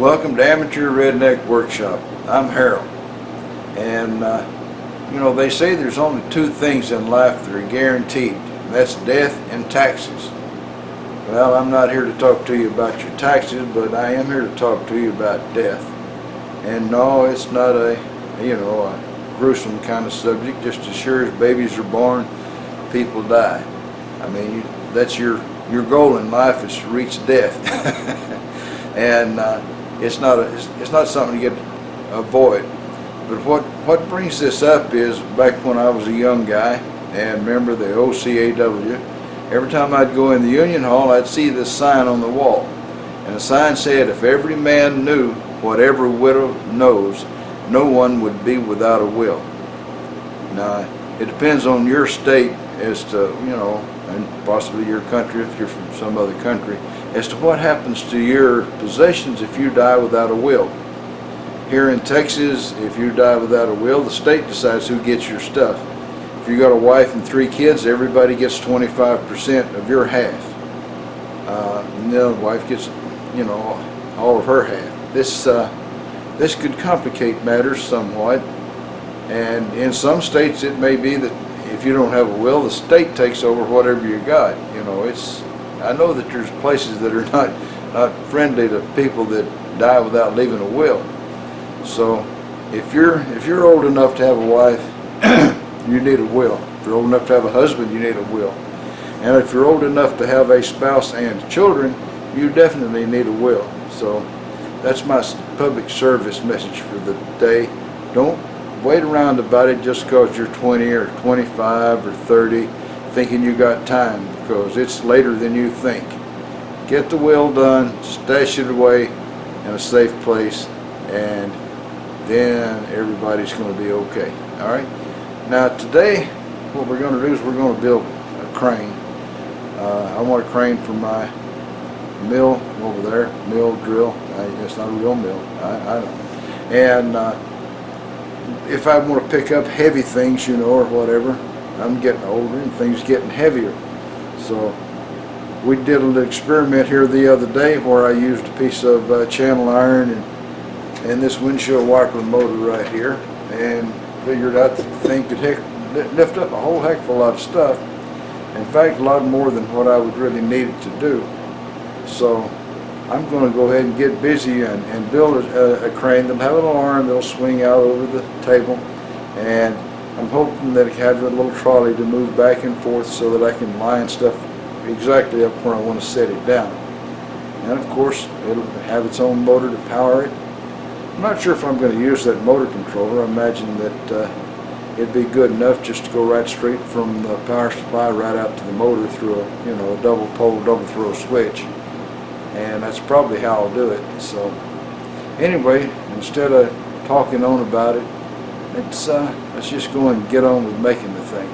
Welcome to Amateur Redneck Workshop. I'm Harold, and you know, they say there's only two things in life that are guaranteed, and that's death and taxes. Well, I'm not here to talk to you about your taxes, but I am here to talk to you about death. And no, it's not a gruesome kind of subject. Just as sure as babies are born, people die. I mean, that's your goal in life, is to reach death. And it's not something you get to avoid. But what brings this up is, back when I was a young guy, and remember the OCAW, every time I'd go in the Union Hall, I'd see this sign on the wall. And the sign said, if every man knew what every widow knows, no one would be without a will. Now, it depends on your state as to, and possibly your country if you're from some other country, as to what happens to your possessions if you die without a will. Here in Texas, if you die without a will, the state decides who gets your stuff. If you got a wife and 3 kids, everybody gets 25% of your half. And the wife gets, all of her half. This could complicate matters somewhat, and in some states it may be that if you don't have a will, the state takes over whatever you got. I know that there's places that are not friendly to people that die without leaving a will. So if you're old enough to have a wife, you need a will. If you're old enough to have a husband, you need a will. And if you're old enough to have a spouse and children, you definitely need a will. So that's my public service message for the day. Don't wait around about it just because you're 20 or 25 or 30 thinking you got time, because it's later than you think. Get the will done, stash it away in a safe place, and then everybody's going to be okay. Alright? Now today, what we're going to do is we're going to build a crane. I want a crane for my mill over there, mill drill. It's not a real mill. I don't. And if I want to pick up heavy things, or whatever, I'm getting older and things getting heavier. So we did an experiment here the other day where I used a piece of channel iron and this windshield wiper motor right here, and figured out that the thing could lift up a whole heck of a lot of stuff. In fact, a lot more than what I would really need it to do. So I'm going to go ahead and get busy and build a crane that'll have a little arm that'll swing out over the table, and I'm hoping that it has a little trolley to move back and forth so that I can line stuff exactly up where I want to set it down. And of course, it'll have its own motor to power it. I'm not sure if I'm going to use that motor controller. I imagine that it'd be good enough just to go right straight from the power supply right out to the motor through a double pole, double throw switch. And that's probably how I'll do it. So anyway, instead of talking on about it, let's just go and get on with making the thing.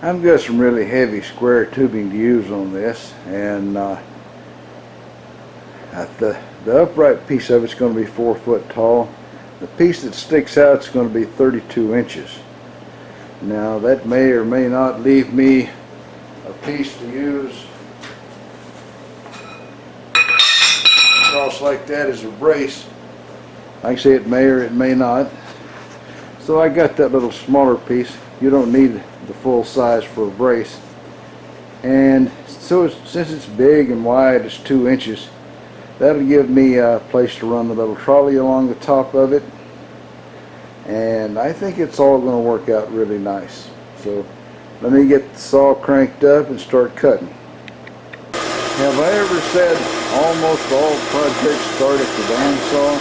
I've got some really heavy square tubing to use on this, and the upright piece of it's going to be 4 foot tall. The piece that sticks out is going to be 32 inches. Now that may or may not leave me a piece to use across like that as a brace. Like I say, it may or it may not. So I got that little smaller piece. You don't need the full size for a brace. And so since it's big and wide, it's 2 inches, that'll give me a place to run the little trolley along the top of it. And I think it's all going to work out really nice. So let me get the saw cranked up and start cutting. Have I ever said almost all projects start at the bandsaw?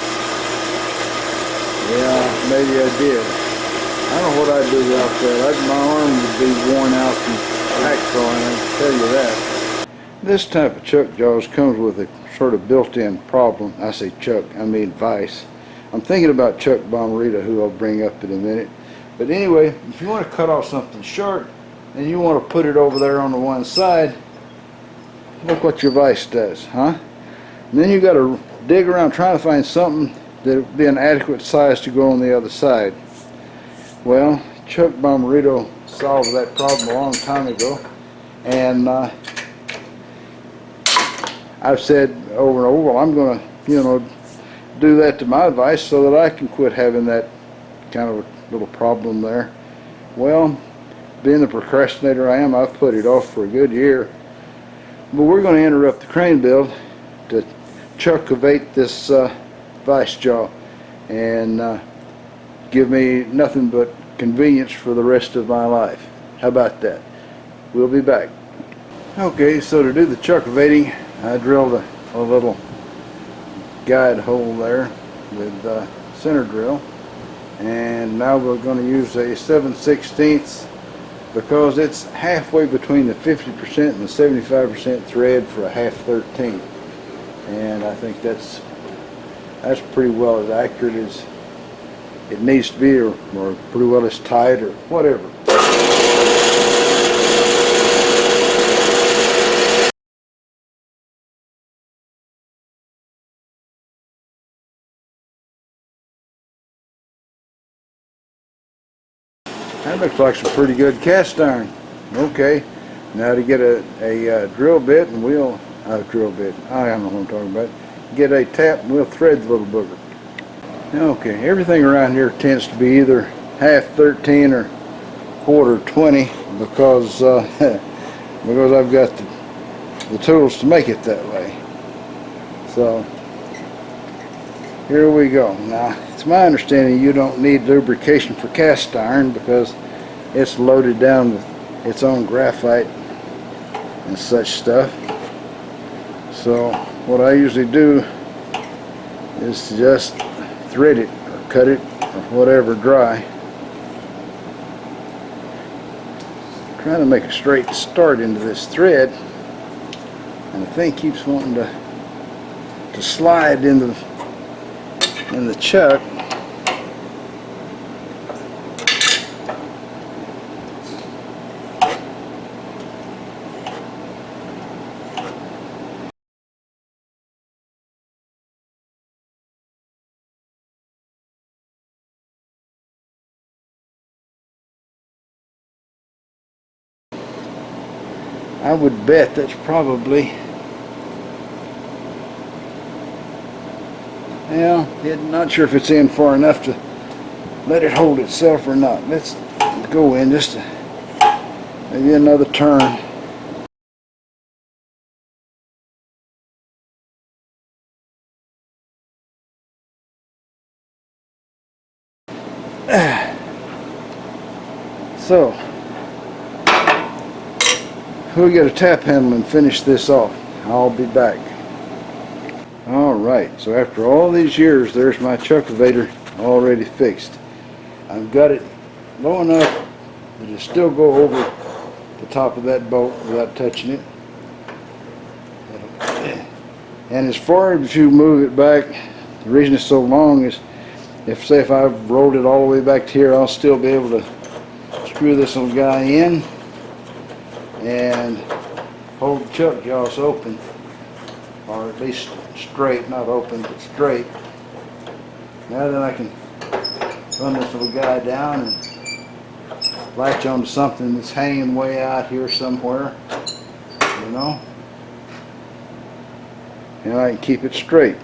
Yeah, maybe I did. I don't know what I'd do without that. My arm would be worn out from hacksawing, I can tell you that. This type of chuck jaws comes with a sort of built-in problem. I say chuck, I mean vise. I'm thinking about Chuck Bomarito, who I'll bring up in a minute. But anyway, if you want to cut off something short and you want to put it over there on the one side, look what your vise does, huh? And then you got to dig around trying to find something that would be an adequate size to go on the other side. Well, Chuck Bomarito solved that problem a long time ago, and I've said over and over, well, I'm going to you know, do that to my vise so that I can quit having that kind of a little problem there. Well, being the procrastinator I am, I've put it off for a good year. But we're going to interrupt the crane build to chuckavate this vise jaw and give me nothing but convenience for the rest of my life. How about that? We'll be back. Okay, so to do the chuckavating, I drilled a little guide hole there with center drill, and now we're going to use a 7/16 because it's halfway between the 50% and the 75% thread for a 1/2-13, and I think that's pretty well as accurate as it needs to be, or pretty well as tight, or whatever. That looks like some pretty good cast iron. Okay, now to get a drill bit, and we'll drill bit. I don't know what I'm talking about. Get a tap, and we'll thread the little booger. Okay, everything around here tends to be either 1/2-13 or 1/4-20 because because I've got the tools to make it that way. So here we go. Now, it's my understanding you don't need lubrication for cast iron because it's loaded down with its own graphite and such stuff. So what I usually do is just thread it or cut it or whatever dry. Trying to make a straight start into this thread, and the thing keeps wanting to slide in the chuck. I would bet that's probably, well, not sure if it's in far enough to let it hold itself or not. Let's go in just maybe another turn. So we'll get a tap handle and finish this off. I'll be back. Alright, so after all these years, there's my chuckavator already fixed. I've got it low enough that it'll still go over the top of that bolt without touching it. And as far as you move it back, the reason it's so long is if I rolled it all the way back to here, I'll still be able to screw this little guy in and hold the chuck jaws open, or at least straight, not open, but straight. Now then I can run this little guy down and latch onto something that's hanging way out here somewhere, you know, and I can keep it straight,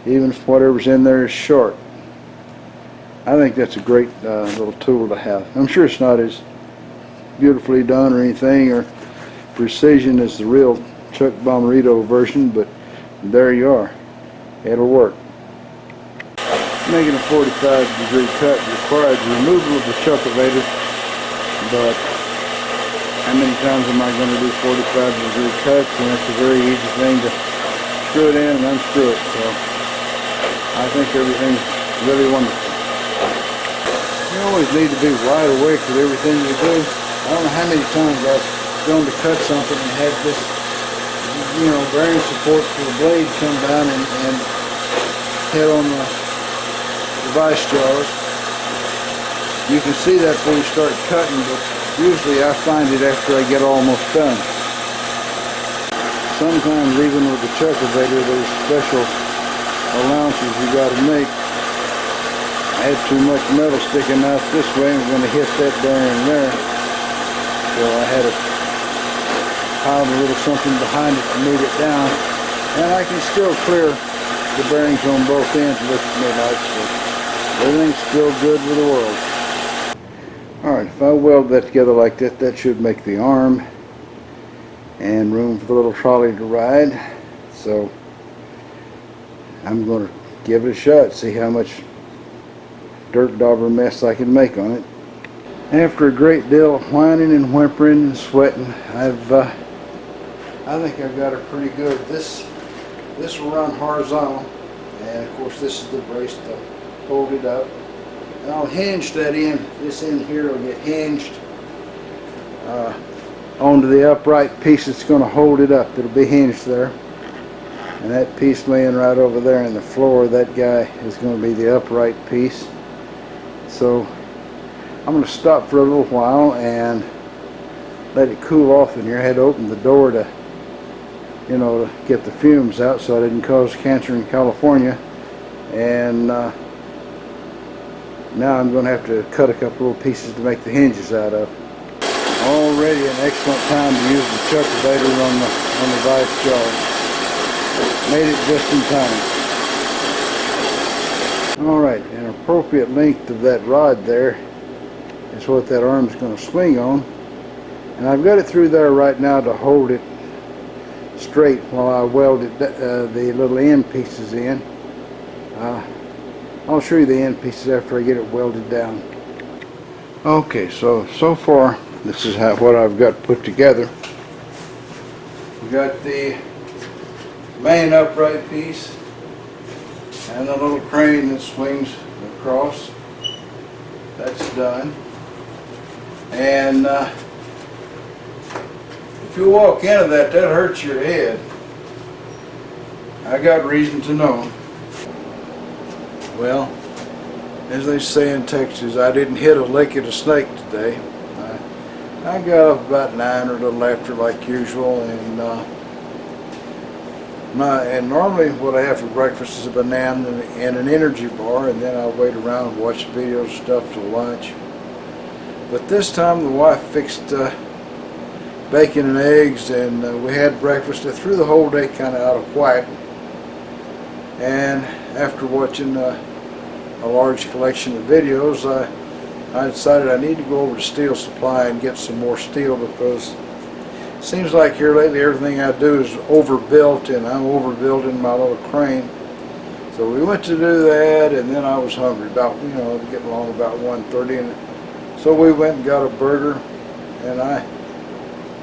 even if whatever's in there is short. I think that's a great little tool to have. I'm sure it's not as beautifully done or anything or precision as the real Chuck Bomberito version, but there you are. It'll work. Making a 45-degree cut requires removal of the chuckavator, but how many times am I going to do 45-degree cuts? And it's a very easy thing to screw it in and unscrew it. So I think everything's really wonderful. You always need to be wide awake with everything you do. I don't know how many times I've gone to cut something and had this, you know, bearing support for the blade come down and hit on the vise jaws. You can see that before you start cutting, but usually I find it after I get almost done. Sometimes even with the chuckavator, there's special allowances you got to make. I had too much metal sticking out this way and I'm going to hit that bearing there. So I had to pile a little something behind it to move it down. And I can still clear the bearings on both ends with me like, so everything's still good with the world. Alright, if I weld that together like that, that should make the arm and room for the little trolley to ride. So I'm going to give it a shot, see how much dirt dauber mess I can make on it. After a great deal of whining and whimpering and sweating, I think I've got it pretty good. This will run horizontal, and of course this is the brace to hold it up. And I'll hinge that in. This end here will get hinged onto the upright piece that's going to hold it up. It'll be hinged there. And that piece laying right over there in the floor, that guy is going to be the upright piece. So I'm going to stop for a little while and let it cool off in here. I had to open the door to, you know, to get the fumes out so I didn't cause cancer in California. And now I'm going to have to cut a couple little pieces to make the hinges out of. Already an excellent time to use the chucklebator on the vice jaw. Made it just in time. Alright, an appropriate length of that rod there is what that arm's going to swing on. And I've got it through there right now to hold it straight while I weld it, the little end pieces in. I'll show you the end pieces after I get it welded down. Okay, so far this is what I've got put together. We got the main upright piece and the little crane that swings across. That's done. And if you walk into that hurts your head. I got reason to know. Well, as they say in Texas, I didn't hit a lick at a snake today. I got up about 9 or a little after like usual, and normally what I have for breakfast is a banana and an energy bar, and then I'll wait around and watch videos and stuff till lunch. But this time the wife fixed bacon and eggs, and we had breakfast. I threw the whole day kind of out of whack, and after watching a large collection of videos, I decided I need to go over to Steel Supply and get some more steel, because it seems like here lately everything I do is overbuilt, and I'm overbuilding my little crane. So we went to do that, and then I was hungry, about, you know, getting along about 1:30, and so we went and got a burger, and I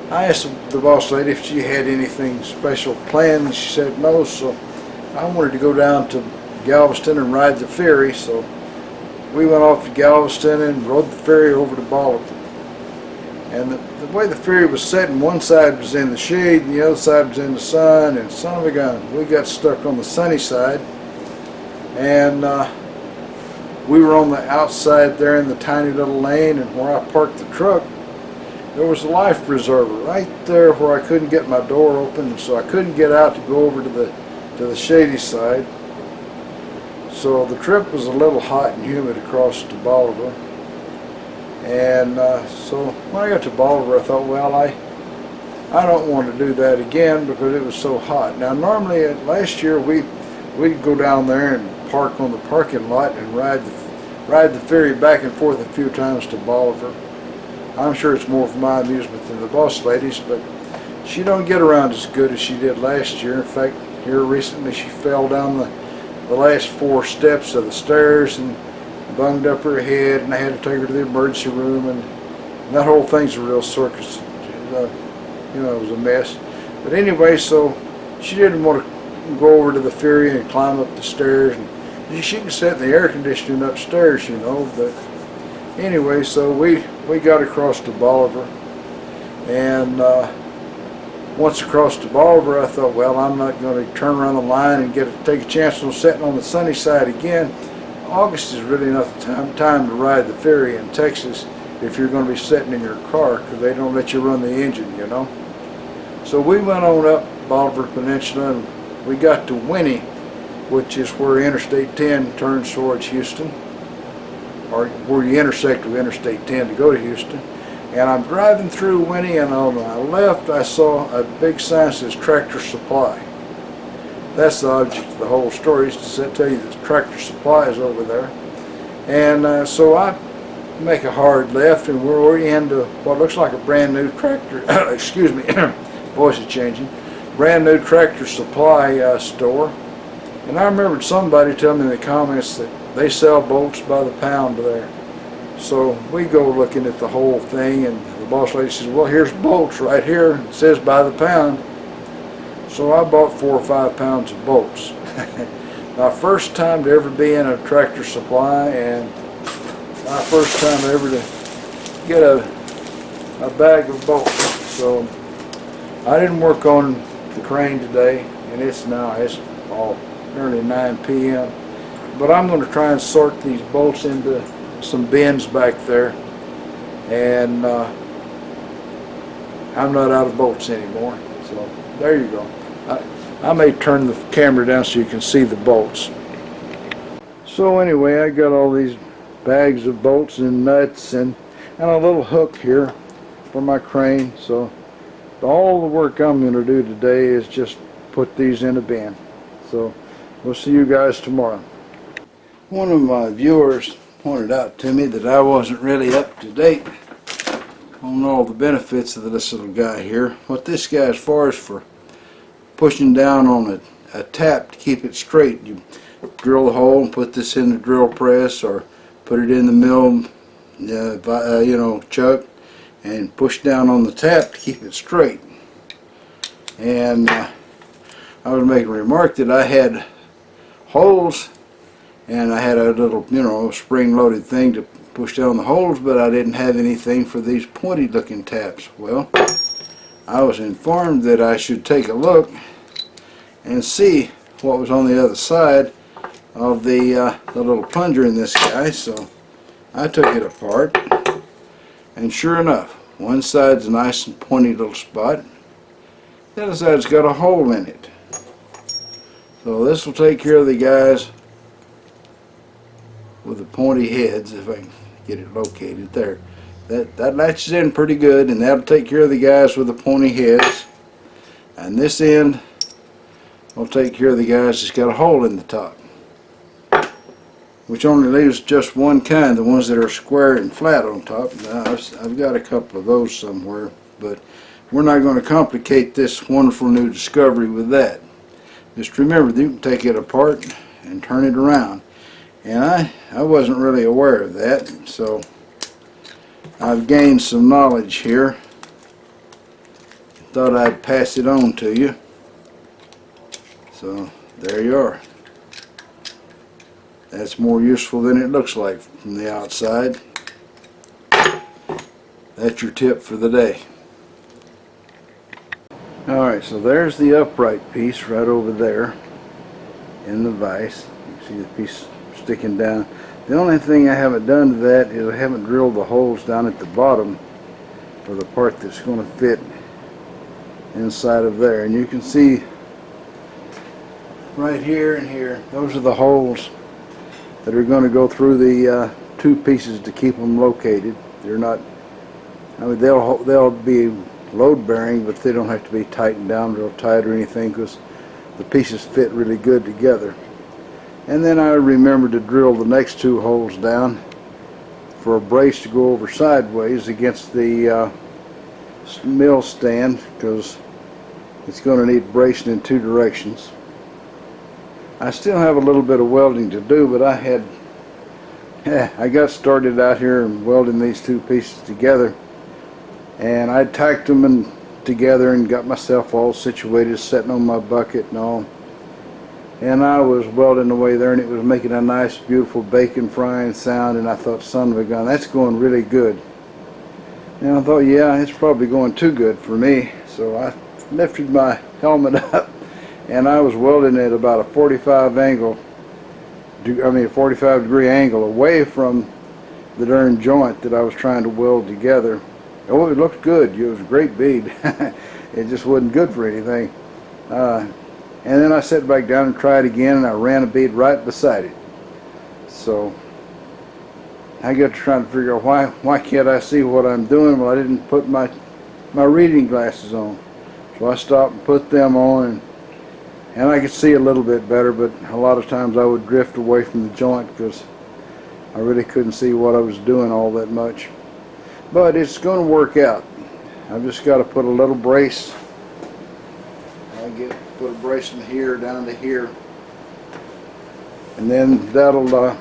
asked the boss lady if she had anything special planned, and she said no. So I wanted to go down to Galveston and ride the ferry, so we went off to Galveston and rode the ferry over to Bolivar. And the way the ferry was setting, one side was in the shade and the other side was in the sun, and son of a gun, we got stuck on the sunny side, and we were on the outside there in the tiny little lane, and where I parked the truck, there was a life preserver right there where I couldn't get my door open, so I couldn't get out to go over to the shady side. So the trip was a little hot and humid across to Bolivar, and so when I got to Bolivar, I thought, well, I don't want to do that again because it was so hot. Now normally last year we'd go down there and park on the parking lot and ride the ferry back and forth a few times to Bolivar. I'm sure it's more for my amusement than the boss lady's, but she don't get around as good as she did last year. In fact, here recently she fell down the last 4 steps of the stairs and bunged up her head, and I had to take her to the emergency room, and that whole thing's a real circus. You know, it was a mess. But anyway, so she didn't want to go over to the ferry and climb up the stairs, and she can set the air conditioning upstairs, you know. But anyway, so we got across to Bolivar, and once across to Bolivar, I thought, well, I'm not going to turn around the line and take a chance on sitting on the sunny side again. August is really not the time to ride the ferry in Texas if you're going to be sitting in your car, because they don't let you run the engine, you know. So we went on up Bolivar Peninsula, and we got to Winnie, which is where Interstate 10 turns towards Houston, or where you intersect with Interstate 10 to go to Houston. And I'm driving through Winnie, and on my left I saw a big sign that says Tractor Supply. that's the object of the whole story, is to tell you that Tractor Supply is over there. And so I make a hard left, and we're into what looks like a brand new tractor, excuse me, voice is changing, brand new Tractor Supply store. And I remembered somebody telling me in the comments that they sell bolts by the pound there. So we go looking at the whole thing, and the boss lady says, well, here's bolts right here, it says by the pound. So I bought 4 or 5 pounds of bolts. My first time to ever be in a Tractor Supply, and my first time ever to get a bag of bolts. So I didn't work on the crane today, and it's all nearly 9 p.m. But I'm going to try and sort these bolts into some bins back there, and I'm not out of bolts anymore. So there you go. I may turn the camera down so you can see the bolts. So anyway, I got all these bags of bolts and nuts and a little hook here for my crane. So all the work I'm going to do today is just put these in a bin. So we'll see you guys tomorrow. One of my viewers pointed out to me that I wasn't really up to date on all the benefits of this little guy here. What this guy, as far as for pushing down on a tap to keep it straight, you drill the hole and put this in the drill press, or put it in the mill, chuck, and push down on the tap to keep it straight. And I was making a remark that I had holes, and I had a little, spring-loaded thing to push down the holes, but I didn't have anything for these pointy-looking taps. Well, I was informed that I should take a look and see what was on the other side of the little plunger in this guy. So I took it apart, and sure enough, one side's a nice and pointy little spot, the other side's got a hole in it. So this will take care of the guys with the pointy heads, if I can get it located there. That latches in pretty good, and that'll take care of the guys with the pointy heads. And this end will take care of the guys that's got a hole in the top, which only leaves just one kind, the ones that are square and flat on top. Now, I've got a couple of those somewhere, but we're not going to complicate this wonderful new discovery with that. Just remember that you can take it apart and turn it around. And I wasn't really aware of that, so I've gained some knowledge here. Thought I'd pass it on to you. So there you are. That's more useful than it looks like from the outside. That's your tip for the day. Alright, so there's the upright piece right over there in the vise. You can see the piece sticking down. The only thing I haven't done to that is I haven't drilled the holes down at the bottom for the part that's going to fit inside of there. And you can see right here and here, those are the holes that are going to go through the two pieces to keep them located. They're not, I mean, they'll be load bearing, but they don't have to be tightened down real tight or anything, because the pieces fit really good together. And then I remember to drill the next two holes down for a brace to go over sideways against the mill stand, because it's going to need bracing in two directions. I still have a little bit of welding to do, but I got started out here and welding these two pieces together, and I tacked them together and got myself all situated, sitting on my bucket and all. And I was welding away there, and it was making a nice, beautiful bacon frying sound, and I thought, son of a gun, that's going really good. And I thought, yeah, it's probably going too good for me. So I lifted my helmet up, and I was welding at about a 45 degree angle away from the darn joint that I was trying to weld together. Oh, it looked good. It was a great bead. It just wasn't good for anything. And then I sat back down and tried again, and I ran a bead right beside it. So I got to trying to figure out why can't I see what I'm doing? Well, I didn't put my reading glasses on. So I stopped and put them on, and I could see a little bit better, but a lot of times I would drift away from the joint because I really couldn't see what I was doing all that much. But it's going to work out. I've just got to put a little brace. Put a brace from here down to here, and then that'll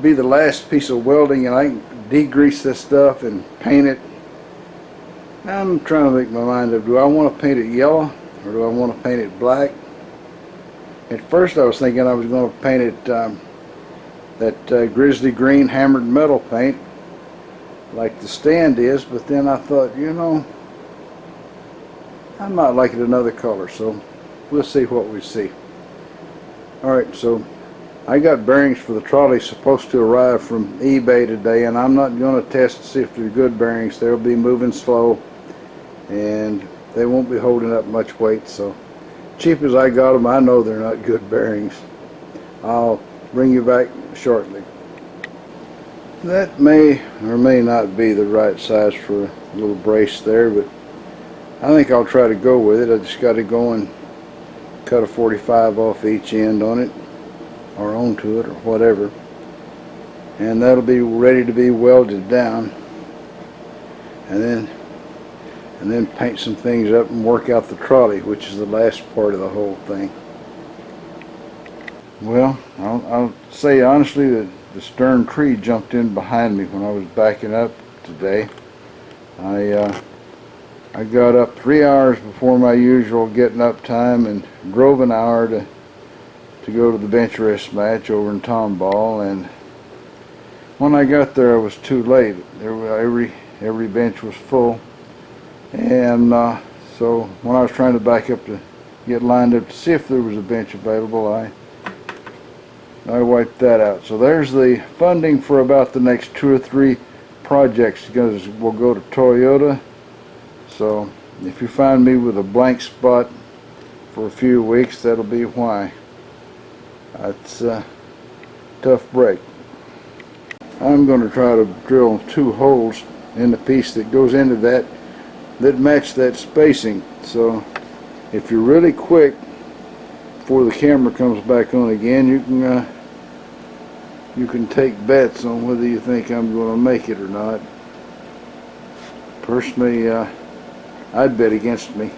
be the last piece of welding, and I can degrease this stuff and paint it. I'm trying to make my mind up. Do I want to paint it yellow or do I want to paint it black? At first I was thinking I was going to paint it that grizzly green hammered metal paint like the stand is, but then I thought, you know, I might like it another color, so we'll see what we see. Alright, so I got bearings for the trolley supposed to arrive from eBay today, and I'm not going to test to see if they're good bearings. They'll be moving slow and they won't be holding up much weight, so cheap as I got them, I know they're not good bearings. I'll bring you back shortly. That may or may not be the right size for a little brace there, but I think I'll try to go with it. I just got to go and cut a 45 off each end on it, or onto it, or whatever, and that'll be ready to be welded down, and then paint some things up and work out the trolley, which is the last part of the whole thing. Well, I'll say honestly that the stern tree jumped in behind me when I was backing up today. I got up 3 hours before my usual getting up time and drove an hour to go to the bench rest match over in Tomball, and when I got there I was too late. Every bench was full, and so when I was trying to back up to get lined up to see if there was a bench available, I wiped that out. So there's the funding for about the next 2 or 3 projects, because we'll go to Toyota. So if you find me with a blank spot for a few weeks, that'll be why. It's a tough break. I'm going to try to drill 2 holes in the piece that goes into that match that spacing. So if you're really quick before the camera comes back on again, you can take bets on whether you think I'm going to make it or not. Personally, I'd bet against me.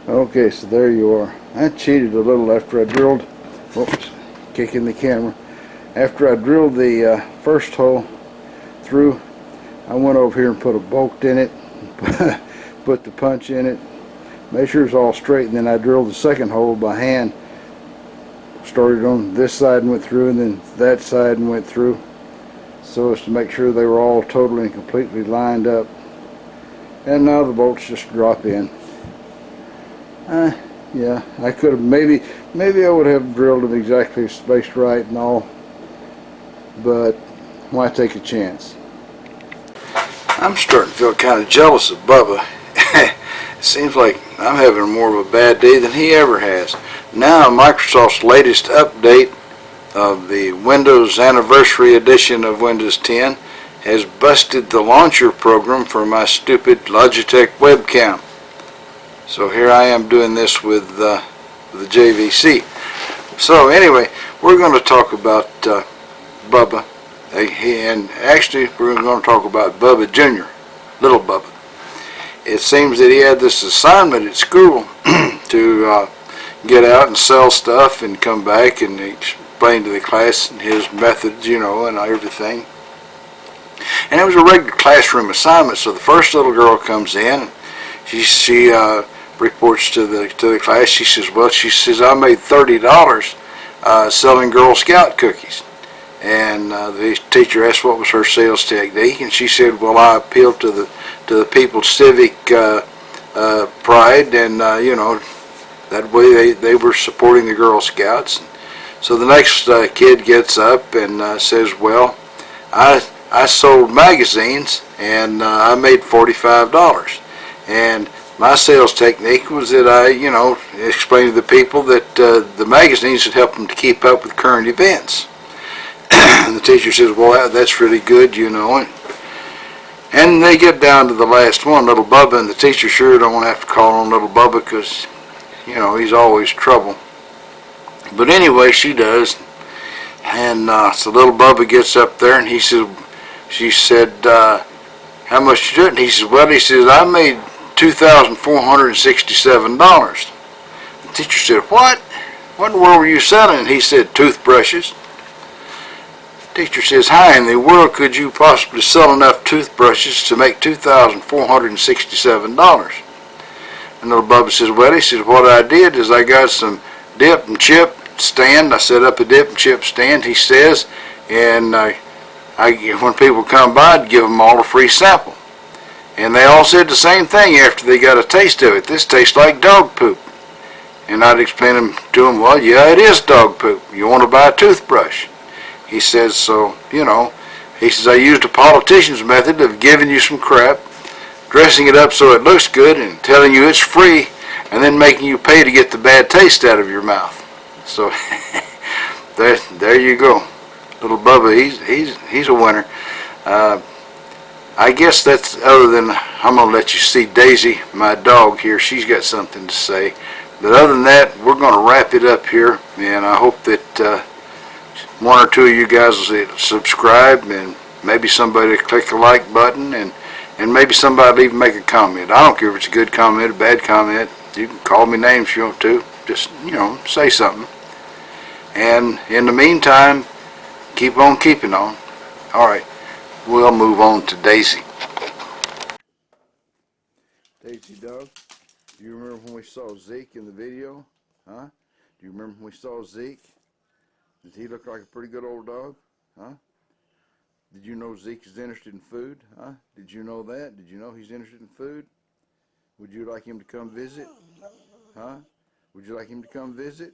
Okay, so there you are. I cheated a little after I drilled, oops, kicking the camera. After I drilled the first hole through, I went over here and put a bolt in it, put the punch in it, made sure it's all straight, and then I drilled the second hole by hand. Started on this side and went through, and then that side and went through, so as to make sure they were all totally and completely lined up. And now the bolts just drop in. Yeah, I could have maybe I would have drilled them exactly spaced right and all, but why take a chance? I'm starting to feel kind of jealous of Bubba. It seems like I'm having more of a bad day than he ever has. Now Microsoft's latest update of the Windows Anniversary Edition of Windows 10 has busted the launcher program for my stupid Logitech webcam. So here I am doing this with the JVC. So anyway, we're going to talk about Bubba, and actually we're going to talk about Bubba Jr., little Bubba. It seems that he had this assignment at school to get out and sell stuff and come back and explain to the class his methods, you know, and everything. And it was a regular classroom assignment. So the first little girl comes in, she reports to the class. She says, well, I made $30 selling Girl Scout cookies. And the teacher asked what was her sales technique, and she said, well, I appealed to the people's civic pride, and you know, that way they were supporting the Girl Scouts. So the next kid gets up and says, well, I sold magazines, and I made $45. And my sales technique was that I, you know, explained to the people that the magazines would help them to keep up with current events. And the teacher says, well, that's really good, you know. And they get down to the last one, little Bubba, and the teacher sure don't want to have to call on little Bubba because, you know, he's always trouble. But anyway, she does. And so little Bubba gets up there, and she said, how much you do it? And he says, well, I made $2,467. The teacher said, what? What in the world were you selling? And he said, toothbrushes. The teacher says, how in the world could you possibly sell enough toothbrushes to make $2,467? And little Bubba says, well, what I did is I got some dip and chip stand. I set up a dip and chip stand, he says, and when people come by, I'd give them all a free sample. And they all said the same thing after they got a taste of it. This tastes like dog poop. And I'd explain to them, well, yeah, it is dog poop. You want to buy a toothbrush? He says, so, you know, he says, I used a politician's method of giving you some crap, dressing it up so it looks good, and telling you it's free, and then making you pay to get the bad taste out of your mouth. So, there you go. Little Bubba, he's a winner. I guess that's, other than, I'm going to let you see Daisy, my dog here. She's got something to say. But other than that, we're going to wrap it up here, and I hope that one or two of you guys will subscribe, and maybe somebody will click the like button, and maybe somebody will even make a comment. I don't care if it's a good comment, a bad comment. You can call me names if you want to. Just, you know, say something. And in the meantime, keep on keeping on. All right, we'll move on to Daisy. Daisy dog, do you remember when we saw Zeke in the video? Huh? Do you remember when we saw Zeke? Does he look like a pretty good old dog? Huh? Did you know Zeke is interested in food? Huh? Did you know that? Did you know he's interested in food? Would you like him to come visit? Huh? Would you like him to come visit?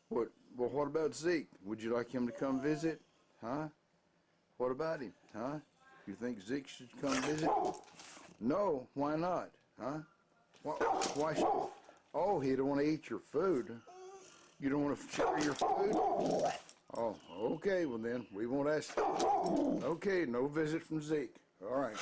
What? Well, what about Zeke? Would you like him to come visit? Huh? What about him? Huh? You think Zeke should come visit? No. Why not? Huh? Why should? Oh, he don't want to eat your food. You don't want to share your food? Oh, okay. Well then, we won't ask. Okay, no visit from Zeke. All right.